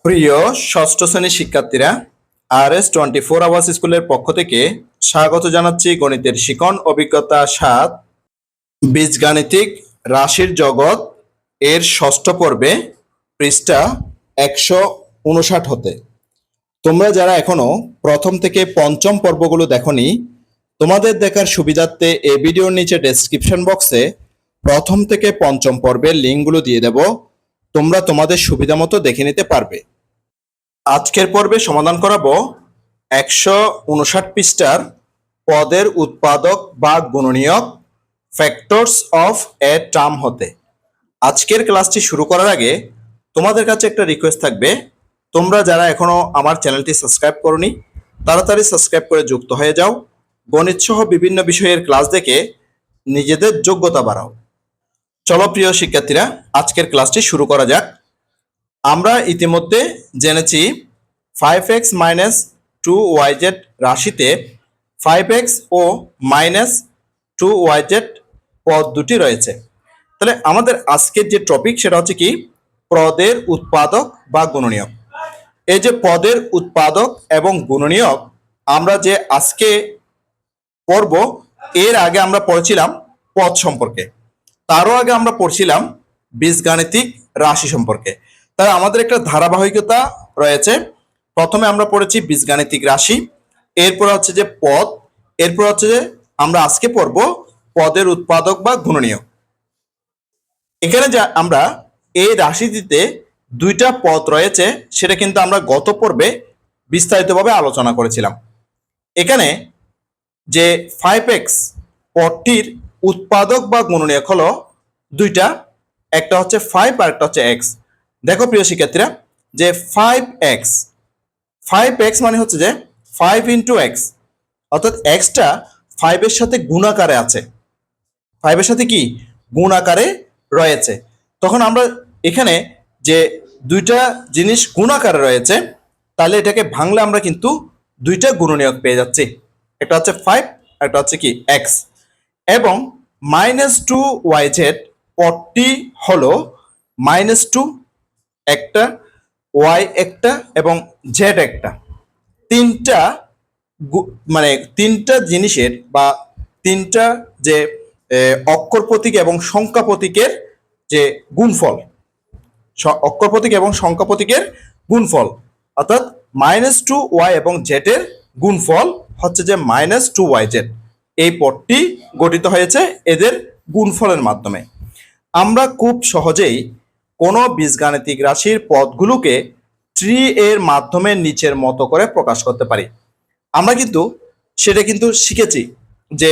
প্রিয় ষষ্ঠ শ্রেণীর শিক্ষার্থীরা, RS24 আওয়ার্স স্কুলের পক্ষ থেকে স্বাগত জানাচ্ছি গণিতের শিখন অভিজ্ঞতা ৭ বীজগাণিতিক রাশির জগৎ এর ষষ্ঠ পর্বে পৃষ্ঠা ১৫৯ হতে। তোমরা যারা এখনো প্রথম থেকে পঞ্চম পর্বগুলো দেখোনি, তোমাদের দেখার সুবিধার্থে এই ভিডিওর নিচে ডেসক্রিপশন বক্সে প্রথম থেকে পঞ্চম পর্বের লিঙ্কগুলো দিয়ে দেব। তোমরা তোমাদের সুবিধা মতো দেখে নিতে পারবে। আজকের পর্বে সমাধান করাবো ১৫৯ পৃষ্ঠার পদের উৎপাদক বা গুণনীয়ক ফ্যাক্টরস অফ এ টার্ম হতে। আজকের ক্লাসটি শুরু করার আগে তোমাদের কাছে একটা রিকোয়েস্ট থাকবে, তোমরা যারা এখনো আমার চ্যানেলটি সাবস্ক্রাইব করোনি তাড়াতাড়ি সাবস্ক্রাইব করে যুক্ত হয়ে যাও। গণিত সহ বিভিন্ন বিষয়ের ক্লাস দেখে নিজেদের যোগ্যতা বাড়াও। চলো প্রিয় শিক্ষার্থীরা, আজকের ক্লাসটি শুরু করা যাক। আমরা ইতিমধ্যে জেনেছি 5x - 2yz রাশিতে 5x ও -2yz পদ দুটি রয়েছে। তাহলে আমাদের আজকের যে টপিক সেটা হচ্ছে কি, পদের উৎপাদক বা গুণনীয়ক। এই যে পদের উৎপাদক এবং গুণনীয়ক আমরা যে আজকে পড়ব, এর আগে আমরা পড়েছিলাম পদ সম্পর্কে, তারও আগে আমরা পড়ছিলাম বীজগাণিতিক রাশি সম্পর্কে। তাহলে আমাদের একটা ধারাবাহিকতা রয়েছে। প্রথমে আমরা পড়েছি বীজগাণিতিক রাশি, এরপর হচ্ছে যে পদ, এরপর হচ্ছে যে আমরা আজকে পড়ব পদের উৎপাদক বা গুণনীয়ক। এখানে যা আমরা এই রাশিটিতে দুইটা পদ রয়েছে সেটা কিন্তু আমরা গত পর্বে বিস্তারিতভাবে আলোচনা করেছিলাম। এখানে যে 5x পদটির উৎপাদক বা গুণনীয়ক হলো দুইটা, একটা হচ্ছে 5 আর একটা হচ্ছে x। দেখো প্রিয় শিক্ষার্থীরা, যে 5x মানে হচ্ছে যে 5 ইন্টু এক্স, অর্থাৎ এক্সটা 5 এর সাথে গুণাকারে আছে, 5 এর সাথে কি গুণাকারে রয়েছে। তখন আমরা এখানে যে দুইটা জিনিস গুণাকারে রয়েছে, তাহলে এটাকে ভাঙলে আমরা কিন্তু দুইটা গুণনীয়ক পেয়ে যাচ্ছি, একটা হচ্ছে 5, একটা হচ্ছে কি x। এবং -2yz পদটি হলো -2 একটা, y একটা এবং z একটা, তিনটা মানে তিনটা জিনিসের বা তিনটা যে অক্ষর প্রতীক এবং সংখ্যা প্রতীকের যে গুণফল, অক্ষর প্রতীক এবং সংখ্যা প্রতীকের গুণফল, অর্থাৎ -2y এবং z এর গুণফল হচ্ছে যে -2yz। এই পদটি গঠিত হয়েছে এদের গুণফলের মাধ্যমে। আমরা খুব সহজেই কোনো বীজগাণিতিক রাশির পদগুলোকে ট্রি এর মাধ্যমে নিচের মতো করে প্রকাশ করতে পারি। আমরা কিন্তু সেটা কিন্তু শিখেছি যে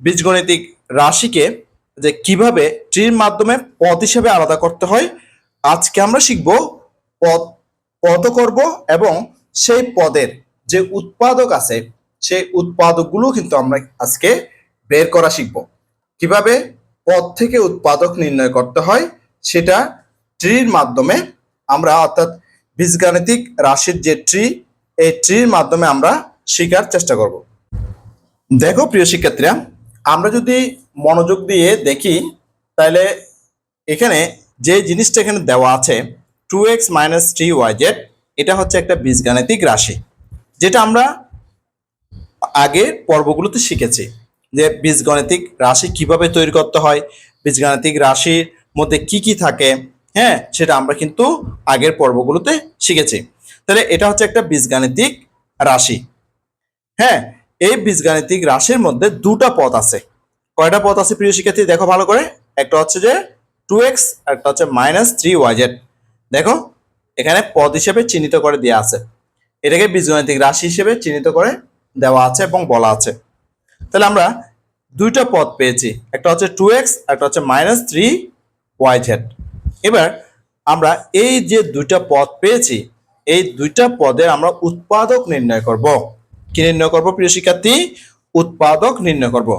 বীজগণিতিক রাশিকে যে কিভাবে ট্রির মাধ্যমে পদ হিসেবে আলাদা করতে হয়। আজকে আমরা শিখব পদ করব এবং সেই পদের যে উৎপাদক আছে সেই উৎপাদকগুলো কিন্তু আমরা আজকে বের করা শিখব। কিভাবে পদ থেকে উৎপাদক নির্ণয় করতে হয় সেটা ট্রির মাধ্যমে আমরা, অর্থাৎ বীজগাণিতিক রাশির যে ট্রি, এই ট্রির মাধ্যমে আমরা শেখার চেষ্টা করব। দেখো প্রিয় শিক্ষার্থীরা, আমরা যদি মনোযোগ দিয়ে দেখি তাহলে এখানে যে জিনিসটা এখানে দেওয়া আছে 2x - 3yz, এটা হচ্ছে একটা বীজগাণিতিক রাশি, যেটা আমরা আগের পর্বগুলোতে শিখেছি যে বীজগাণিতিক রাশি কিভাবে তৈরি করতে হয়, বীজগাণিতিক রাশির মধ্যে কি কি থাকে, হ্যাঁ, সেটা আমরা কিন্তু আগের পর্বগুলোতে শিখেছি। তাহলে এটা হচ্ছে একটা বীজগাণিতিক রাশি। হ্যাঁ, এই বীজগাণিতিক রাশির মধ্যে দুটা পদ আছে। কয়টা পদ আছে প্রিয় শিক্ষার্থী? দেখো ভালো করে, একটা হচ্ছে যে 2x, একটা হচ্ছে -3yz। দেখো এখানে পদ হিসেবে চিহ্নিত করে দেওয়া আছে, এটাকে বীজগাণিতিক রাশি হিসেবে চিহ্নিত করে দেওয়া আছে এবং বলা আছে। তাহলে আমরা দুইটা পদ পেয়েছি, একটা হচ্ছে 2x, একটা হচ্ছে -3yz। এবার আমরা এই যে দুইটা পদ পেয়েছি, এই দুইটা পদের আমরা উৎপাদক নির্ণয় করব। কি নির্ণয় করব প্রিয় শিক্ষার্থী? উৎপাদক নির্ণয় করব।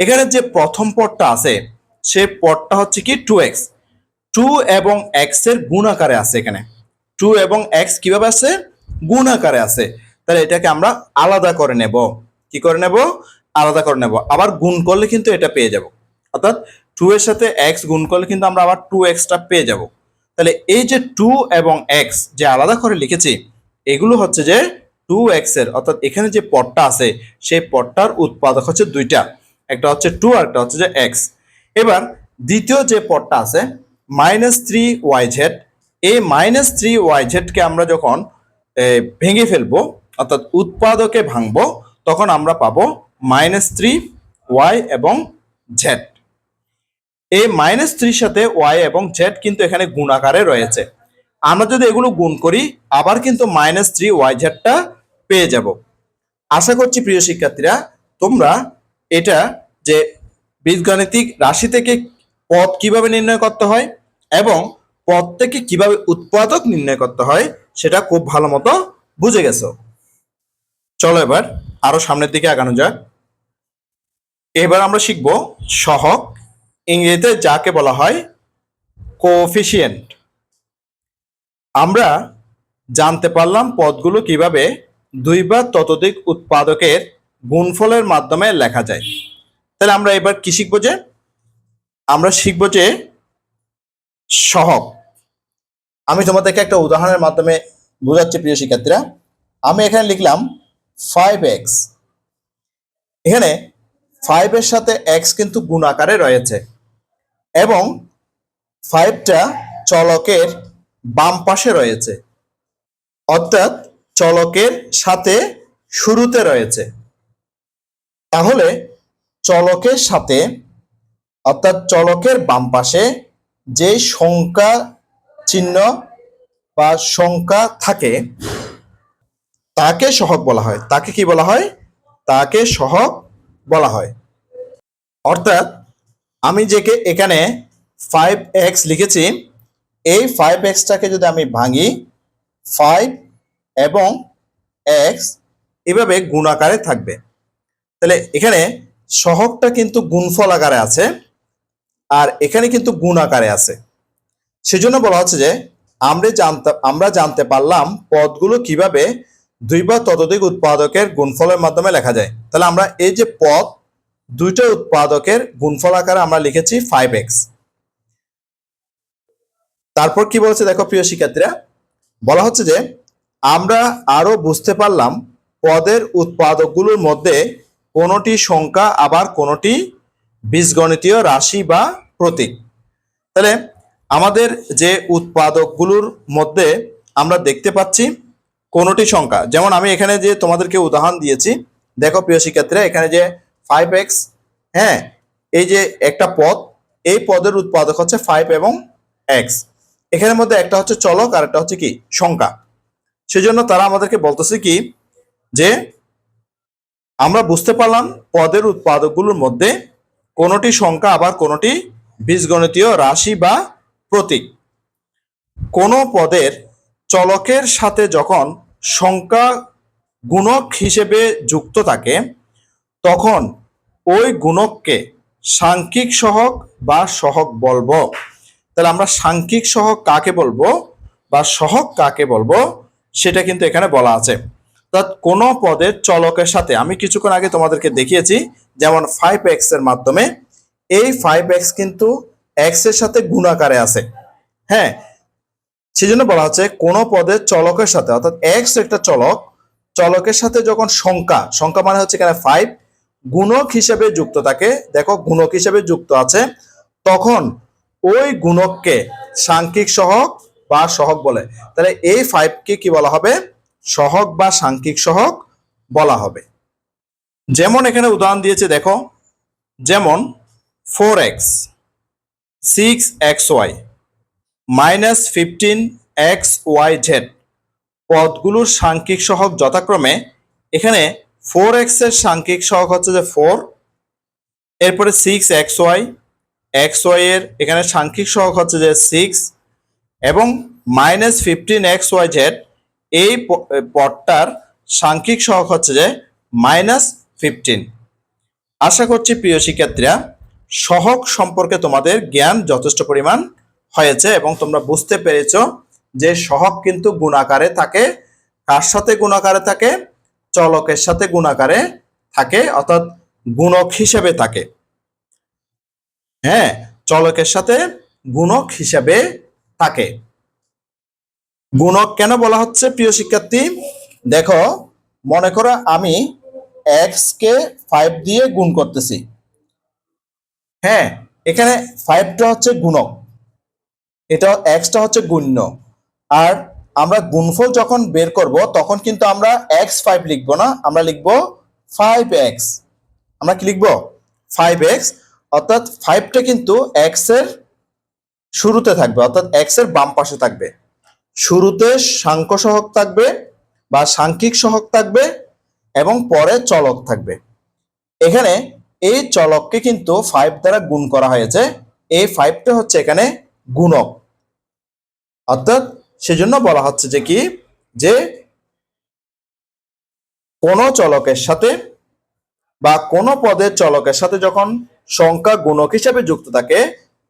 এখানে যে প্রথম পদটা আছে সেই পদটা হচ্ছে কি 2x, 2 এবং x এর গুণ আকারে আছে। এখানে 2 এবং x কিভাবে আছে? গুণ আকারে আছে। তাহলে এটাকে আমরা আলাদা করে নেব। কি করে নেব? আলাদা করে নেব। আবার গুণ করলে কিন্তু এটা পেয়ে যাব, অর্থাৎ 2 এর সাথে x গুণ করলে কিন্তু আমরা আবার 2x টা পেয়ে যাব। তাহলে এই যে 2 এবং x যে আলাদা করে লিখেছি, এগুলো হচ্ছে যে 2x এর, অর্থাৎ এখানে যে পদটা আছে সেই পদটার উৎপাদক হচ্ছে দুইটা, একটা হচ্ছে 2 আর একটা হচ্ছে যে x। এবার দ্বিতীয় যে পদটা আছে -3yz, এই -3yz কে আমরা যখন ভেঙে ফেলবো, অর্থাৎ উৎপাদকে ভাঙবো, তখন আমরা পাবো -3y এবং z। এই -3 সাথে y এবং z কিন্তু এখানে গুণ আকারে রয়েছে। আমরা যদি এগুলো গুণ করি আবার কিন্তু -3yz টা পেয়ে যাব। আশা করছি প্রিয় শিক্ষার্থীরা তোমরা এটা যে বীজগাণিতিক রাশি থেকে পদ কিভাবে নির্ণয় করতে হয় এবং পদ থেকে কিভাবে উৎপাদক নির্ণয় করতে হয় সেটা খুব ভালো মতো বুঝে গেছো। চলো এবার আরো সামনের দিকে আগানো যাক। এবার আমরা শিখব সহগ, ইংরেজিতে যাকে বলা হয় কোএফিসিয়েন্ট। আমরা জানতে পারলাম পদগুলো কিভাবে দুই বা ততোধিক উৎপাদকের গুণফলের মাধ্যমে লেখা যায়। তাহলে আমরা এবার কি শিখবো, যে আমরা শিখবো যে সহগ। আমি তোমাদেরকে একটা উদাহরণের মাধ্যমে বোঝাচ্ছি প্রিয় শিক্ষার্থীরা। আমি এখানে লিখলাম 5x, এখানে 5 এর সাথে x কিন্তু গুণ আকারে রয়েছে এবং 5টা চলকের বাম পাশে রয়েছে, অর্থাৎ চলকের সাথে শুরুতে রয়েছে। তাহলে চলকের সাথে, অর্থাৎ চলকের বাম পাশে যে সংখ্যা চিহ্ন বা সংখ্যা থাকে তাকে সহগ বলা হয়। তাকে কি বলা হয়? তাকে সহগ বলা হয়। অর্থাৎ আমি যে এখানে 5x লিখেছি, এই 5xটাকে যদি আমি ভাঙি, 5 এবং x এভাবে গুণ আকারে থাকবে। তাহলে এখানে সহগটা কিন্তু গুণফল আকারে আছে আর এখানে কিন্তু গুণ আকারে আছে। সেজন্য বলা হচ্ছে যে আমরা জানতে পারলাম পদগুলো কিভাবে দুই বা ততোধিক উৎপাদকের গুণফলের মাধ্যমে লেখা যায়। তাহলে আমরা এই যে পদ দুইটা উৎপাদকের গুণফল আকারে আমরা লিখেছি 5x। তারপর কি বলছে দেখো প্রিয় শিক্ষার্থীরা, বলা হচ্ছে যে আমরা আরো বুঝতে পারলাম পদের উৎপাদকগুলোর মধ্যে কোনটি সংখ্যা আবার কোনটি বীজগণিতীয় রাশি বা প্রতীক। তাহলে আমাদের যে উৎপাদকগুলোর মধ্যে আমরা দেখতে পাচ্ছি কোনটি সংখ্যা, যেমন আমি এখানে যে তোমাদেরকে উদাহরণ দিয়েছি, দেখো প্রিয় শিক্ষার্থীরা, এখানে যে 5x, হ্যাঁ, এই যে একটা পদ, এই পদের উৎপাদক হচ্ছে 5 এবং x। এখানের মধ্যে একটা হচ্ছে চলক আর একটা হচ্ছে কি সংখ্যা। সেজন্য তারা আমাদেরকে বলতেছে কি, যে আমরা বুঝতে পারলাম পদের উৎপাদকগুলোর মধ্যে কোনটি সংখ্যা আবার কোনটি বীজগণিতীয় রাশি বা প্রতীক। কোন পদের চলকের সাথে যখন সংখ্যা গুণক হিসেবে যুক্ত থাকে তখন ওই গুণককে সাংখ্যিক সহগ বা সহগ বলবো। তাহলে আমরা সাংখ্যিক সহগ কাকে বলবো বা সহগ কাকে বলবো সেটা কিন্তু এখানে বলা আছে। অর্থাৎ কোন পদের চলকের সাথে, আমি কিছুক্ষণ আগে তোমাদেরকে দেখিয়েছি যেমন 5x এর মাধ্যমে, এই 5x কিন্তু x এর সাথে গুণ আকারে আছে, হ্যাঁ, সেজন্য বলা হচ্ছে কোন পদের চলকের সাথে, অর্থাৎ x একটা চলক, চলকের সাথে যখন সংখ্যা মানে হচ্ছে এখানে 5 গুণক হিসেবে যুক্ত থাকে, দেখো গুণক হিসেবে যুক্ত আছে, তখন ওই গুণককে সাংখ্যিক সহগ বা সহগ বলে। তাহলে এই 5 কে কি বলা হবে? সহগ বা সাংখ্যিক সহগ বলা হবে। যেমন এখানে উদাহরণ দিয়েছে দেখো, যেমন 4x, 6xy, -15xyz পদগুলোর সাংখ্যিক সহগ যথাক্রমে, এখানে 4x এর সাংখ্যিক সহগ হচ্ছে যে 4, এরপরে 6xy, xy এর এখানে সাংখ্যিক সহগ হচ্ছে যে 6 এবং -15xyz এই পদটার সাংখ্যিক সহগ হচ্ছে যে -15। আশা করছি প্রিয় শিক্ষার্থীরা সহগ সম্পর্কে তোমাদের জ্ঞান যথেষ্ট পরিমাণ হয়েছে এবং তোমরা বুঝতে পেরেছো যে সহগ কিন্তু গুণাকারে থাকে। কার সাথে গুণাকারে থাকে? চলকের সাথে গুণাকারে থাকে, অর্থাৎ গুণক হিসেবে থাকে। হ্যাঁ, চলকের সাথে গুণক হিসেবে থাকে। গুণক কেন বলা হচ্ছে প্রিয় শিক্ষার্থী? দেখো, মনে করো আমি এক্স কে 5 দিয়ে গুণ করতেছি। হ্যাঁ, এখানে 5টা হচ্ছে গুণক, এটা এক্সটা হচ্ছে গুণ্য। আর আমরা গুণফল যখন বের করব তখন কিন্তু আমরা x5 লিখবো না, আমরা লিখবো 5x। আমরা কি লিখবো? 5x। অর্থাৎ 5টা কিন্তু x এর শুরুতে থাকবে, অর্থাৎ x এর বাম পাশে থাকবে। শুরুতে সাংখ্য সহগ থাকবে বা সাংখ্যিক সহগ থাকবে এবং পরে চলক থাকবে। এখানে এই চলককে কিন্তু 5 দ্বারা গুণ করা হয়েছে, এই 5টা হচ্ছে এখানে গুণক। অর্থাৎ সেজন্য বলা হচ্ছে যে কি, যে কোন চলকের সাথে বা কোন পদের চলকের সাথে যখন সংখ্যা গুণক হিসেবে যুক্ত থাকে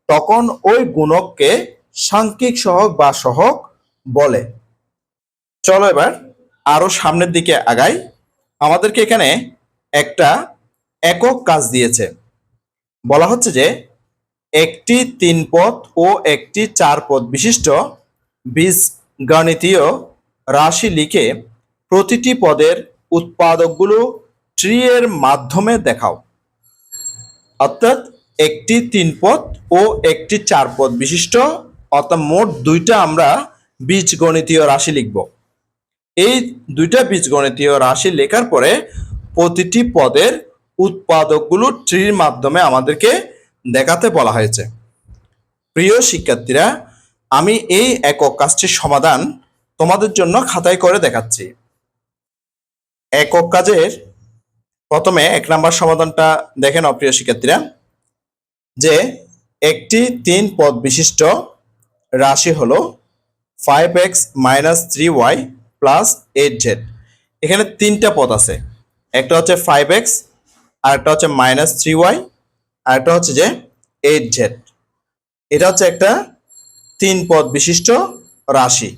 তখন ওই গুণককে সাংখ্যিক সহগ বা সহগ বলে। চলো এবার আরো সামনের দিকে আগাই। আমাদেরকে এখানে একটা একক কাজ দিয়েছে। বলা হচ্ছে যে একটি 3 পদ ও একটি 4 পদ বিশিষ্ট বীজগণিতীয় রাশি লিখে প্রতিটি পদের উৎপাদকগুলো ট্রি এর মাধ্যমে দেখাও। অর্থাৎ একটি 3 পদ ও একটি 4 পদ বিশিষ্ট, অর্থাৎ মোট 2টা আমরা বীজগণিতীয় রাশি লিখব। এই 2টা বীজগণিতীয় রাশি লেখার পরে প্রতিটি পদের উৎপাদকগুলো ট্রির মাধ্যমে আমাদেরকে দেখাতে বলা হয়েছে। প্রিয় শিক্ষার্থীরা, আমি এই একক কাজটির সমাধান তোমাদের জন্য খাতায় করে দেখাচ্ছি। একক কাজের প্রথমে 1 নাম্বার সমাধানটা দেখে নাও প্রিয় শিক্ষার্থীরা, যে একটি 3 পদ বিশিষ্ট রাশি হলো 5x - 3y + 8z। এখানে 3টা পদ আছে, একটা হচ্ছে 5x, আরেকটা হচ্ছে -3y, আরেকটা হচ্ছে যে 8z। এটা হচ্ছে একটা 3 পদ বিশিষ্ট রাশি।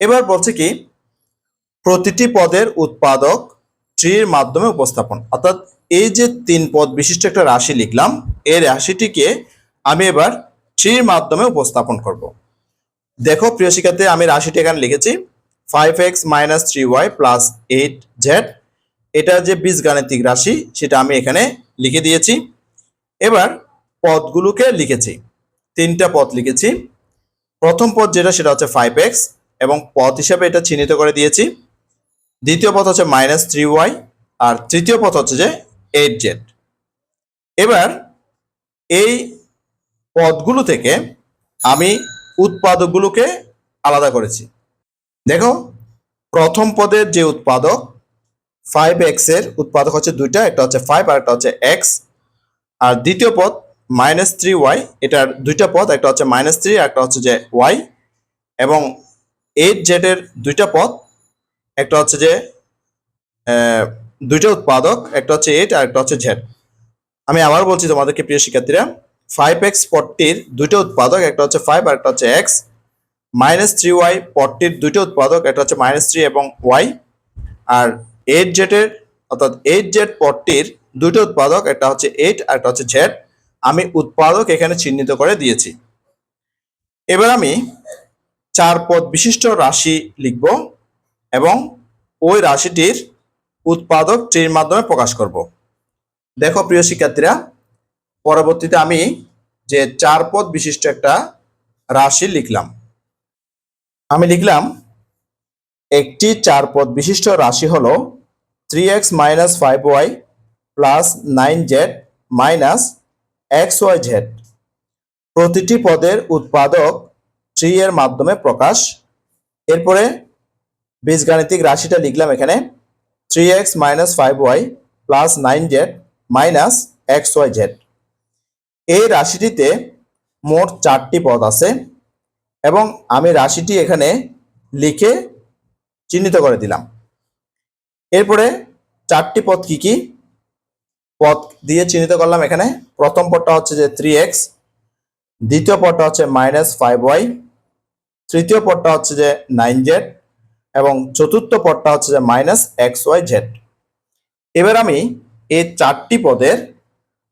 এবার বলছে কি, প্রতিটি পদের উৎপাদক ট্রির মাধ্যমে উপস্থাপন। অর্থাৎ এই যে 3 পদ বিশিষ্ট একটা রাশি লিখলাম, এই রাশিটিকে আমি এবার ট্রির মাধ্যমে উপস্থাপন করব। দেখো প্রিয় শিক্ষার্থী, আমি রাশিটি এখানে লিখেছি 5x - 3y + 8z। এটা যে বীজগাণিতিক রাশি সেটা আমি এখানে লিখে দিয়েছি। এবার পদগুলোকে লিখেছি, 3টা পদ লিখেছি। প্রথম পদ যেটা সেটা হচ্ছে 5x এবং পদ হিসাবে এটা চিহ্নিত করে দিয়েছি। দ্বিতীয় পদ হচ্ছে -3y, আর তৃতীয় পদ হচ্ছে যে 8z। এবার এই পদগুলো থেকে আমি উৎপাদকগুলোকে আলাদা করেছি। দেখো, প্রথম পদের যে উৎপাদক 5x এর উৎপাদক হচ্ছে 2টা, একটা হচ্ছে 5 আর একটা হচ্ছে x। আর দ্বিতীয় পদ -3y, এটার 2টা পদ, একটা হচ্ছে -3 আর একটা হচ্ছে যে y। এবং 8z এর 2টা পদ, একটা হচ্ছে যে 2টা উৎপাদক, একটা হচ্ছে 8 আর একটা হচ্ছে z। আমি আবার বলছি তোমাদেরকে প্রিয় শিক্ষার্থীরা, 5x পদটির 2টা উৎপাদক, একটা হচ্ছে 5 আর একটা হচ্ছে x। -3y পদটির 2টা উৎপাদক, একটা হচ্ছে -3 এবং y। আর 8z এর অর্থাৎ 8z পদটির 2টা উৎপাদক, একটা হচ্ছে 8 আর একটা হচ্ছে z। আমি উৎপাদক এখানে চিহ্নিত করে দিয়েছি। এবার আমি 4 পদ বিশিষ্ট রাশি লিখব এবং ওই রাশিটির উৎপাদক ট্রির মাধ্যমে প্রকাশ করব। দেখো প্রিয় শিক্ষার্থীরা, পরবর্তীতে আমি যে 4 পদ বিশিষ্ট একটা রাশি লিখলাম। আমি লিখলাম একটি 4 পদ বিশিষ্ট রাশি হলো 3x - 5y + 9z - xyz। প্রতিটি পদের উৎপাদক ট্রি এর মাধ্যমে প্রকাশ। এরপরে বীজগাণিতিক রাশিটা লিখলাম এখানে 3x - 5y + 9z - xyz। এই রাশিটিতে মোট 4টি পদ আছে এবং আমি রাশিটি এখানে লিখে চিহ্নিত করে দিলাম। এরপরে 4টি পদ কি কি পদ দিয়ে চিহ্নিত করলাম এখানে। প্রথম পদটা হচ্ছে যে 3x, দ্বিতীয় পদটা হচ্ছে -5y, তৃতীয় পদটা হচ্ছে যে 9z এবং চতুর্থ পদটা হচ্ছে যে -xyz। এবার আমি এই 4টি পদের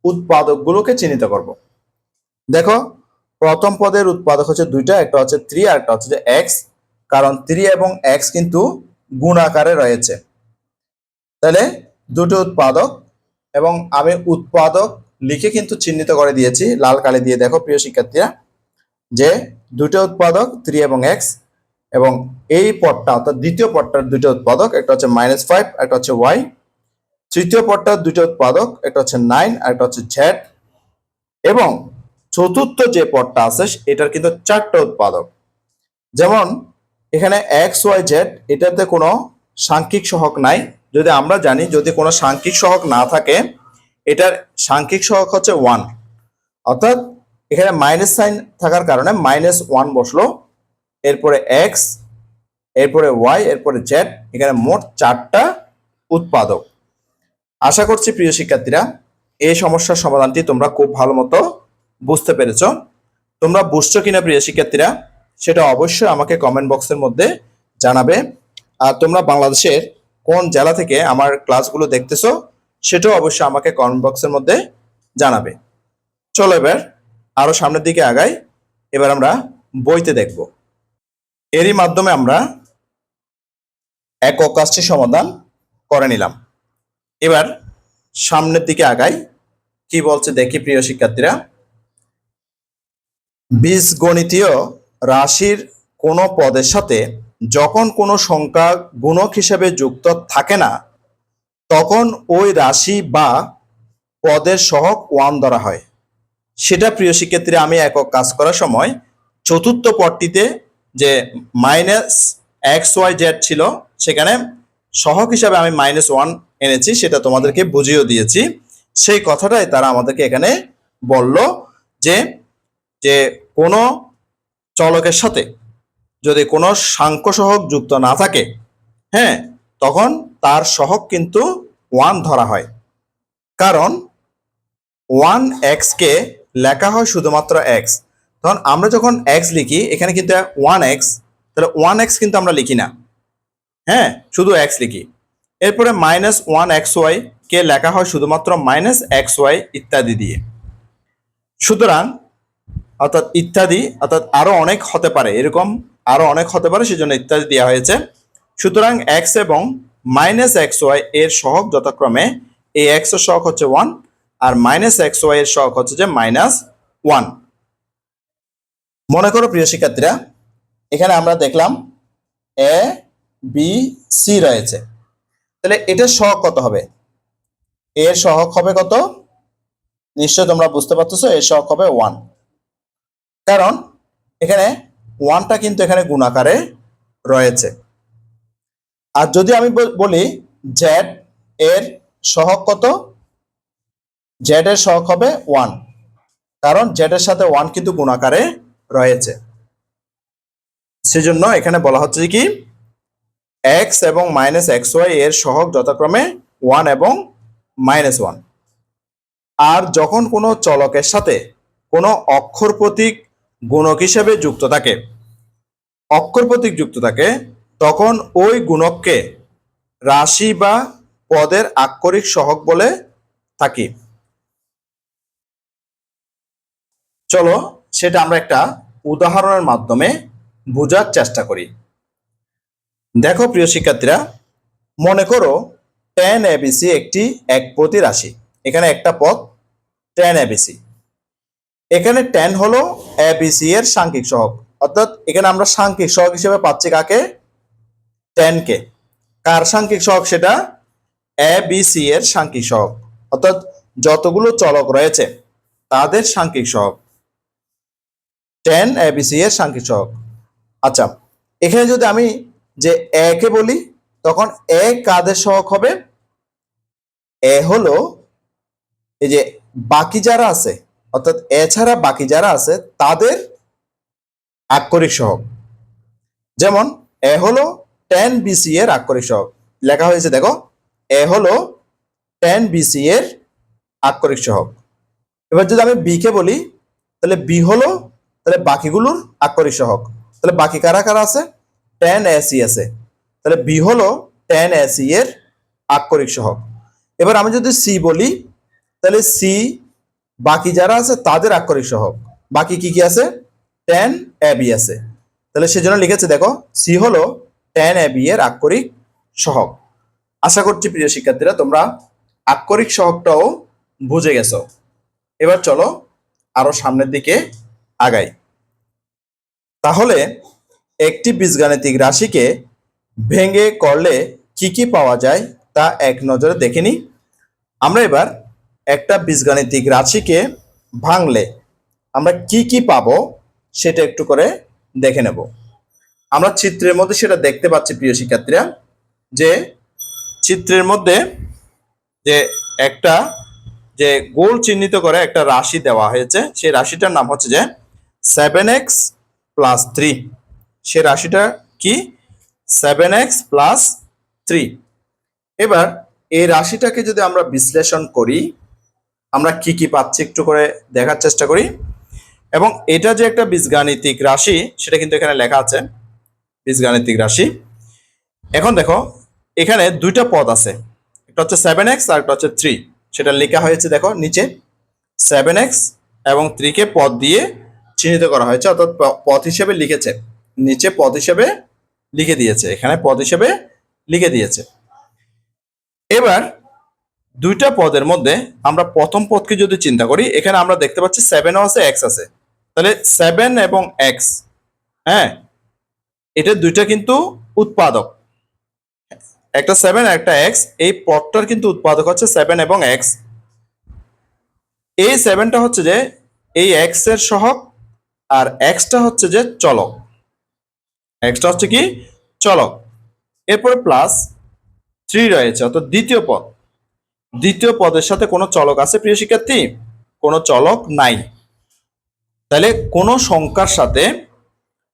উৎপাদকগুলোকে চিহ্নিত করব। দেখো, প্রথম পদের উৎপাদক হচ্ছে দুইটা, একটা হচ্ছে 3 আর একটা হচ্ছে যে x, কারণ 3 এবং x কিন্তু গুণ আকারে রয়েছে। তাহলে দুটো উৎপাদক, এবং আমি উৎপাদক লিখে কিন্তু চিহ্নিত করে দিয়েছি লাল কালি দিয়ে। দেখো প্রিয় শিক্ষার্থীরা, যে দুটো উৎপাদক 3 এবং x, এবং এই পদটা অর্থাৎ দ্বিতীয় পদটার দুটো উৎপাদক, একটা হচ্ছে -5 একটা হচ্ছে y। তৃতীয় পদটার দুটো উৎপাদক, একটা হচ্ছে 9 আর একটা হচ্ছে z। এবং চতুর্থ যে পদটা আছে এটার কিন্তু চারটা উৎপাদক। যেমন এখানে এক্স ওয়াই জেড, এটাতে কোনো সাংখ্যিক সহগ নাই। যদি আমরা জানি যদি কোনো সাংখ্যিক সহগ না থাকে, এটার সাংখ্যিক সহগ হচ্ছে 1, অর্থাৎ এখানে মাইনাস সাইন থাকার কারণে -1 বসলো, এরপরে এক্স, এরপরে ওয়াই, এরপরে জেড। এখানে মোট চারটা উৎপাদক। আশা করছি প্রিয় শিক্ষার্থীরা এই সমস্যার সমাধানটি তোমরা খুব ভালো মতো বুঝতে পেরেছো। তোমরা বুঝছো কিনা প্রিয় শিক্ষার্থীরা সেটা অবশ্যই আমাকে কমেন্ট বক্সের মধ্যে জানাবে। আর তোমরা বাংলাদেশের কোন জেলা থেকে আমার ক্লাসগুলো দেখতেছো সেটাও অবশ্যই আমাকে কমেন্ট বক্সের মধ্যে জানাবে। চলো এবার আরো সামনের দিকে আগাই। এবার আমরা বইতে দেখব। এরই মাধ্যমে আমরা একক কাজটি সমাধান করে নিলাম। এবার সামনের দিকে আগাই, কি বলছে দেখি প্রিয় শিক্ষার্থীরা। বীজগণিতীয় রাশির কোনো পদের সাথে যখন কোনো সংখ্যা গুণক হিসেবে যুক্ত থাকে না, তখন ওই রাশি বা পদের সহগ 1 ধরা হয়। সেটা প্রিয় শিক্ষার্থীরা আমি একক কাজ করার সময় চতুর্থ পদটিতে যে -xyz ছিল, সেখানে সহগ হিসাবে আমি -1 এনেছি, সেটা তোমাদেরকে বুঝিয়ে দিয়েছি। সেই কথাটাই তারা আমাদেরকে এখানে বলল যে যে কোনো চলকের সাথে যদি কোনো সাংখ্য সহগ যুক্ত না থাকে, হ্যাঁ, তখন তার সহগ কিন্তু 1 ধরা হয়। কারণ 1x কে লেখা হয় শুধুমাত্র x। তখন আমরা যখন x লিখি এখানে কিন্তু 1x, তাহলে 1x কিন্তু আমরা লিখি না, হ্যাঁ, শুধু x লিখি। এরপরে -1xy কে লেখা হয় শুধুমাত্র -xy ইত্যাদি দিয়ে। সুতরাং অর্থাৎ ইত্যাদি অর্থাৎ আরো অনেক হতে পারে, এরকম আরো অনেক হতে পারে, সেজন্য ইত্যাদি দেওয়া হয়েছে। সুতরাং x এবং -xy এর সহগ যথাক্রমে এই x এর সহগ হচ্ছে 1 আর -xy এর সহগ হচ্ছে যে -1। মনে করো প্রিয় শিক্ষার্থীরা এখানে আমরা দেখলাম a b c রয়েছে, তাহলে এটার সহগ কত হবে? এর সহগ হবে কত? নিশ্চয় তোমরা বুঝতে পারতেছো, এর সহগ হবে 1। কারণ এখানে 1টা কিন্তু এখানে গুণাকারে রয়েছে। আর যদি আমি বলি z এর সহগ কত, z এর সহগ হবে 1, কারণ z এর সাথে 1 কিন্তু গুণাকারে রয়েছে। সেজন্য এখানে বলা হচ্ছে কি x এবং -xy এর সহগ যথাক্রমে 1 এবং -1। আর যখন কোনো চলকের সাথে কোনো অক্ষর প্রতীক গুণক হিসেবে যুক্ত থাকে, অক্ষর প্রতীক যুক্ত থাকে, তখন ওই গুণককে রাশি বা পদের আক্ষরিক সহগ বলে থাকি। চলো সেটা আমরা একটা উদাহরণের মাধ্যমে বোঝার চেষ্টা করি। দেখো প্রিয় শিক্ষার্থীরা, মনে করো tan ABC একটি একপদী রাশি। এখানে একটা পদ tan ABC, এখানে tan হলো ABC এর সাংখ্যিক সহগ, অর্থাৎ এখানে আমরা সাংখ্যিক সহগ হিসেবে পাচ্ছি কাকে? tan কে। কার সাংখ্যিক সহগ? সেটা ABC এর সাংখ্যিক সহগ, অর্থাৎ যতগুলো চলক রয়েছে তাদের সাংখ্যিক সহগ tan ABC এর সাংখ্যিক সহগ। আচ্ছা, এখানে যদি আমি যে a কে বলি তখন a কাদের সহগ হবে? a হলো এই যে বাকি যারা আছে, অর্থাৎ a ছাড়া বাকি যারা আছে তাদের আক্ষরিক সহগ। যেমন a হলো tan BC এর আক্ষরিক সহগ, লেখা হয়েছে দেখো, a হলো tan BC এর আক্ষরিক সহগ। এবার যদি আমি b কে বলি তাহলে b হলো তাহলে বাকিগুলোর আক্ষরিক সহগ। তাহলে বাকি কারা কারা আছে? tan AC আছে, তাহলে b হলো tan AC এর আক্ষরিক সহগ। এবার আমি যদি c বলি তাহলে c বাকি যারা আছে তাদের আক্ষরিক সহগ, বাকি কি কি আছে, tan ab আছে। তাহলে সেজন্য লিখেছে দেখো সি হলো tan ab এর আক্ষরিক সহগ। আশা করছি প্রিয় শিক্ষার্থীরা তোমরা আক্ষরিক সহগটাও বুঝে গেছো। এবার চলো আরো সামনের দিকে আগাই। তাহলে একটি বীজগাণিতিক রাশিকে ভেঙে করলে কি কি পাওয়া যায় তা এক নজরে দেখে নিই। আমরা এবার একটা বীজগাণিতিক রাশিকে ভাঙলে আমরা কি কি পাবো সেটা একটু করে দেখে নেব। আমরা চিত্রের মধ্যে সেটা দেখতে পাচ্ছি প্রিয় শিক্ষার্থীরা, যে চিত্রের মধ্যে যে একটা যে গোল চিহ্নিত করে একটা রাশি দেওয়া হয়েছে, সেই রাশিটার নাম হচ্ছে যে 7x + 3। সে রাশিটা কি, 7x + 3। এবার এই রাশিটাকে যদি আমরা বিশ্লেষণ করি আমরা কি কি পাচ্ছি একটু করে দেখার চেষ্টা করি। এবং এটা যে একটা বীজগাণিতিক রাশি সেটা কিন্তু এখানে লেখা আছে, বীজগাণিতিক রাশি। এখন দেখো এখানে দুইটা পদ আছে, একটা হচ্ছে 7x আর একটা হচ্ছে 3। সেটা লেখা হয়েছে দেখো নিচে 7x এবং 3 কে পদ দিয়ে চিহ্নিত করা হয়েছে, অর্থাৎ পদ হিসেবে লিখেছে, নিচে পদ হিসেবে লিখে দিয়েছে, এখানে পদ হিসেবে লিখে দিয়েছে। এবার দুইটা পদের মধ্যে আমরা প্রথম পদকে যদি চিন্তা করি, এখানে আমরা দেখতে পাচ্ছি 7ও আছে, x আছে। তাহলে 7 এবং x, হ্যাঁ, এটা দুইটা কিন্তু উৎপাদক, একটা 7 একটা x, এই পদটার কিন্তু উৎপাদক হচ্ছে 7 এবং x। এই 7টা হচ্ছে যে এই x এর সহগ আর xটা হচ্ছে যে চলক, xটা হচ্ছে কি চলক। এরপরে প্লাস 3 রয়েছে, অর্থাৎ দ্বিতীয় পদ। দ্বিতীয় পদের সাথে কোনো চলক আছে প্রিয় শিক্ষার্থী? কোনো চলক নাই। তাহলে কোনো সংখ্যার সাথে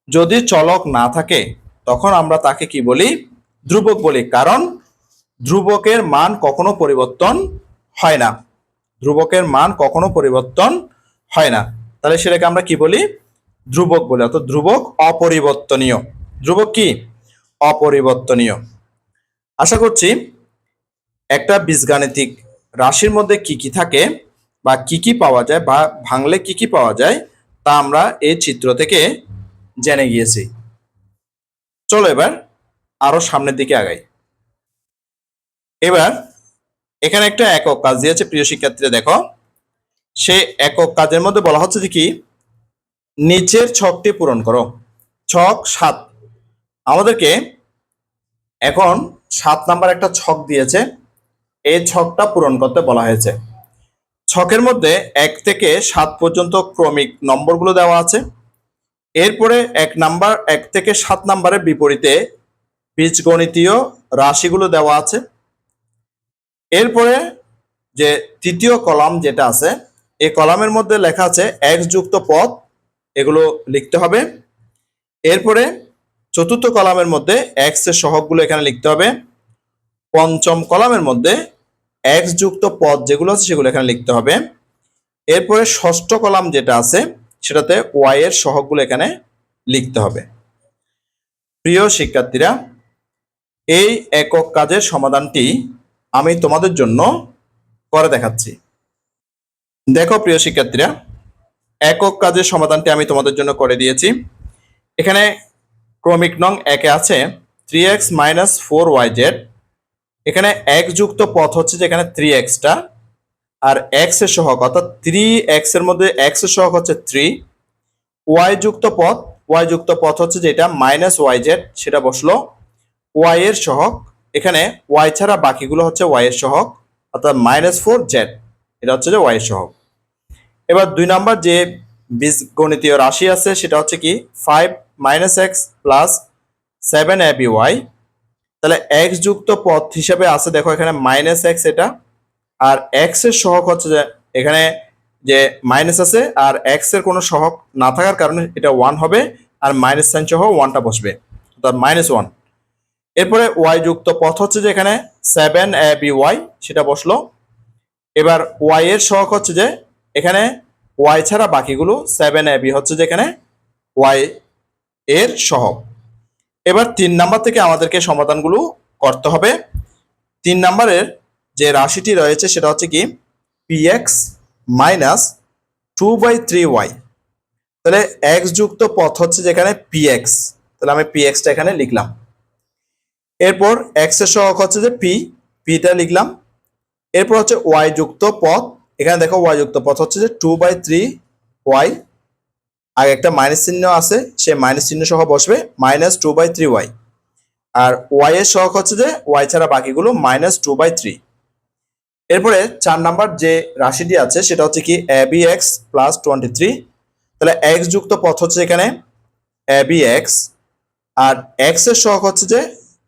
যদি চলক না থাকে তখন আমরা তাকে কি বলি, ধ্রুবক বলি, কারণ ধ্রুবকের মান কখনো পরিবর্তন হয় না, ধ্রুবকের মান কখনো পরিবর্তন হয় না। তাহলে সেটাকে আমরা কি বলি, ধ্রুবক বলি, অর্থাৎ ধ্রুবক অপরিবর্তনীয়। ধ্রুবক কি, অপরিবর্তনীয়। আশা করছি একটা বীজগাণিতিক রাশির মধ্যে কি কি থাকে বা কি কি পাওয়া যায় বা ভাঙলে কি কি পাওয়া যায় তা আমরা এই চিত্র থেকে জেনে গিয়েছি। চলো এবার আরো সামনের দিকে আগাই। এবার এখানে একটা একক কাজ দিয়েছে প্রিয় শিক্ষার্থীরা, দেখো সে একক কাজের মধ্যে বলা হচ্ছে যে কি, নিচের ছকটি পূরণ করো। ছক 7, আমাদেরকে এখন 7 নাম্বার একটা ছক দিয়েছে, এই ছকটা পূরণ করতে বলা হয়েছে। ছকের মধ্যে 1 থেকে 7 পর্যন্ত ক্রমিক নম্বরগুলো দেওয়া আছে। এরপরে 1 থেকে 7 নাম্বারের বিপরীতে বীজগণিতীয় রাশিগুলো দেওয়া আছে। এরপরে যে তৃতীয় কলাম যেটা আছে, এই কলামের মধ্যে লেখা আছে x যুক্ত পদ, এগুলো লিখতে হবে। এরপরে চতুর্থ কলামের মধ্যে x এর সহগগুলো এখানে লিখতে হবে। পঞ্চম কলামের মধ্যে x যুক্ত পদ যেগুলো আছে সেগুলো এখানে লিখতে হবে। এরপরে ষষ্ঠ কলাম যেটা আছে সেটাতে y এর সহগগুলো এখানে লিখতে হবে। প্রিয় শিক্ষার্থীরা, এই একক কাজের সমাধানটি আমি তোমাদের জন্য করে দেখাচ্ছি। দেখো প্রিয় শিক্ষার্থীরা, একক কাজের সমাধানটি আমি তোমাদের জন্য করে দিয়েছি। এখানে ক্রমিক নং 1 আছে 3x - 4yz। এখানে x যুক্ত পদ হচ্ছে যে এখানে 3xটা, আর x এর সহগ অর্থাৎ 3x এর মধ্যে x এর সহগ হচ্ছে 3। y যুক্ত পদ হচ্ছে যেটা -yz, সেটা বসলো। y এর সহগ, এখানে y ছাড়া বাকিগুলো হচ্ছে y এর সহগ, অর্থাৎ -4z, এটা হচ্ছে যে y এর সহগ। এবার 2 নাম্বার যে বীজগণিতীয় রাশি আছে সেটা হচ্ছে কি 5 - x + 7aby। তাহলে x যুক্ত পদ হিসেবে আছে দেখো এখানে -x, এটা আর x এর সহগ হচ্ছে যে এখানে যে মাইনাস আছে আর x এর কোনো সহগ না থাকার কারণে এটা 1 হবে, আর মাইনাস সাইন সহ 1টা বসবে, অর্থাৎ -1। এরপরে y যুক্ত পদ হচ্ছে যে এখানে 7aby, সেটা বসলো। এবার y এর সহগ হচ্ছে যে এখানে y ছাড়া বাকিগুলো 7ab হচ্ছে যে এখানে y এর সহগ। এবার 3 নাম্বার থেকে আমাদেরকে সমাধানগুলো করতে হবে। 3 নাম্বারের যে রাশিটি রয়েছে সেটা হচ্ছে কি px - 2/3y। তাহলে এক্স যুক্ত পথ হচ্ছে যেখানে পি এক্স, তাহলে আমি পি এক্সটা এখানে লিখলাম। এরপর এক্স এর সহগ হচ্ছে যে পিটা লিখলাম। এরপর হচ্ছে ওয়াই যুক্ত পথ, এখানে দেখো ওয়াই যুক্ত পথ হচ্ছে যে 2/3 ওয়াই, আর একটা মাইনাস চিহ্ন আছে, সে মাইনাস চিহ্ন সহ বসবে -2/3 ওয়াই। আর ওয়াই এর সহগ হচ্ছে যে ওয়াই ছাড়া বাকিগুলো -2/3। এরপরে 4 নাম্বার যে রাশিটি আছে সেটা হচ্ছে কি এবি এক্স প্লাস 23, তাহলে এক্স যুক্ত পথ হচ্ছে এখানে এবি এক্স, আর এক্স এর সহগ হচ্ছে যে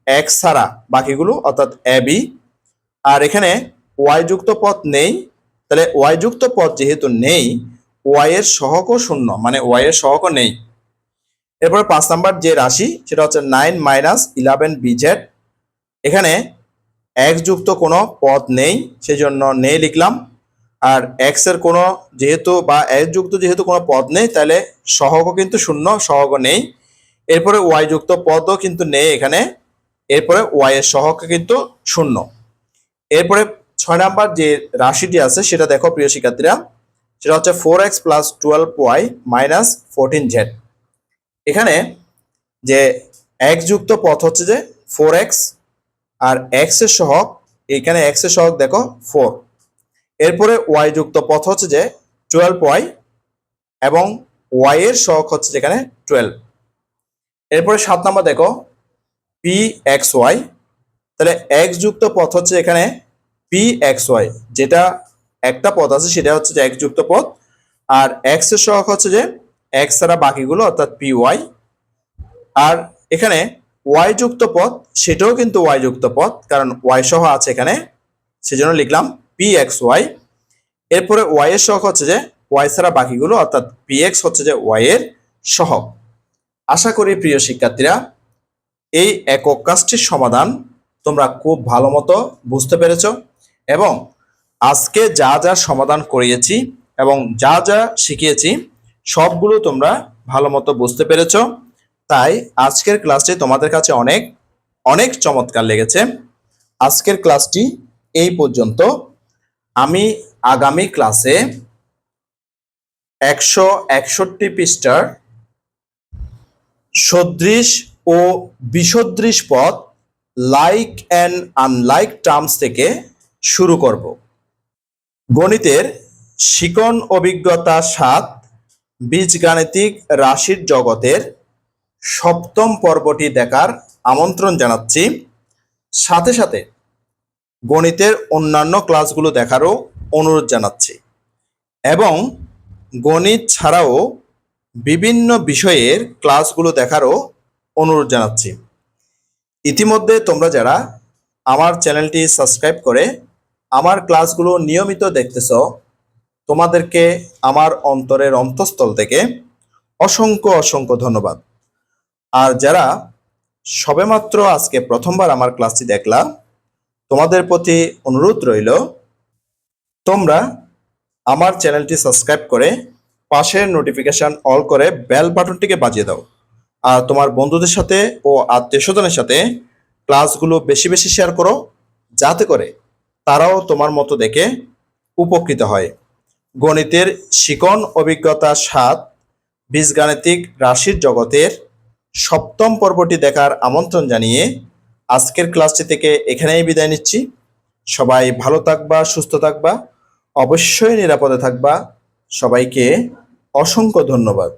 এক্স ছাড়া বাকিগুলো অর্থাৎ এবি। আর এখানে ওয়াই যুক্ত পথ নেই, তাহলে ওয়াই যুক্ত পথ যেহেতু নেই, ওয়াই এর সহগও শূন্য, মানে ওয়াই এর সহগও নেই। এরপরে 5 নাম্বার যে রাশি সেটা হচ্ছে 9 - 11 বিজেড, এখানে এক্স যুক্ত কোনো পদ নেই, সেই জন্য নেই লিখলাম। আর এক্স এর কোনো যেহেতু বা এক্স যুক্ত যেহেতু কোনো পদ নেই, তাহলে সহগও কিন্তু শূন্য, সহগও নেই। এরপরে ওয়াই যুক্ত পদও কিন্তু নেই এখানে, এরপরে ওয়াই এর সহগ কিন্তু শূন্য। এরপরে 6 নাম্বার যে রাশিটি আছে সেটা দেখো প্রিয় শিক্ষার্থীরা, সেটা হচ্ছে 4x plus 12y minus 14z। এখানে যে এক্স যুক্ত পথ হচ্ছে যে 4x, আর এক্স এর সহগ, এখানে এক্স এর সহগ দেখো 4। এরপরে ওয়াই যুক্ত পথ হচ্ছে যে 12y এবং ওয়াই এর সহগ হচ্ছে যেখানে 12। এরপরে 7 নাম্বার দেখো পি এক্স ওয়াই, তাহলে এক্স যুক্ত পথ হচ্ছে এখানে পি এক্স ওয়াই, যেটা একটা পদ আছে সেটা হচ্ছে যে এক্স যুক্ত পথ, আর এক্স এর সহগ হচ্ছে যে এক্স ছাড়া বাকিগুলো অর্থাৎ পি ওয়াই। আর এখানে ওয়াই যুক্ত পথ সেটাও কিন্তু ওয়াই যুক্ত পথ, কারণ ওয়াই সহ আছে এখানে, সেজন্য লিখলাম পি এক্স ওয়াই। এরপরে ওয়াই এর সহগ হচ্ছে যে ওয়াই ছাড়া বাকিগুলো অর্থাৎ পি এক্স হচ্ছে যে ওয়াই এর সহগ। আশা করি প্রিয় শিক্ষার্থীরা এই একক কাজটির সমাধান তোমরা খুব ভালো মতো বুঝতে পেরেছ, এবং আজকে যা যা সমাধান করিয়েছি এবং যা যা শিখিয়েছি সবগুলো তোমরা ভালো মতো বুঝতে পেরেছ। তাই আজকের ক্লাসটি তোমাদের কাছে অনেক অনেক চমৎকার লেগেছে। আজকের ক্লাসটি এই পর্যন্ত। আমি আগামী ক্লাসে 161 পৃষ্ঠার সদৃশ ও বিসদৃশ পদ লাইক অ্যান্ড আনলাইক টার্মস থেকে শুরু করব। গণিতের শিকন অভিজ্ঞতা 7 বীজগাণিতিক রাশির জগতের 7ম পর্বটি দেখার আমন্ত্রণ জানাচ্ছি। সাথে সাথে গণিতের অন্যান্য ক্লাসগুলো দেখারও অনুরোধ জানাচ্ছি, এবং গণিত ছাড়াও বিভিন্ন বিষয়ের ক্লাসগুলো দেখারও অনুরোধ জানাচ্ছি। ইতিমধ্যে তোমরা যারা আমার চ্যানেলটি সাবস্ক্রাইব করে আমার ক্লাসগুলো নিয়মিত দেখতেছ, তোমাদেরকে আমার অন্তরের অন্তঃস্থল থেকে অসংখ্য অসংখ্য ধন্যবাদ। আর যারা সবেমাত্র আজকে প্রথমবার আমার ক্লাসটি দেখলা, তোমাদের প্রতি অনুরোধ রইল তোমরা আমার চ্যানেলটি সাবস্ক্রাইব করে পাশের নোটিফিকেশন অল করে বেল বাটনটিকে বাজিয়ে দাও। আর তোমার বন্ধুদের সাথে ও আত্মীয়স্বজনের সাথে ক্লাসগুলো বেশি বেশি শেয়ার করো, যাতে করে তারাও তোমার মতো দেখে উপকৃত হয়। গণিতের শিকন অভিজ্ঞতা 7 বীজগাণিতিক রাশির জগতের 7ম পর্বটি দেখার আমন্ত্রণ জানিয়ে আজকের ক্লাসটি থেকে এখানেই বিদায় নিচ্ছি। সবাই ভালো থাকবা, সুস্থ থাকবা, অবশ্যই নিরাপদে থাকবা। সবাইকে অসংখ্য ধন্যবাদ।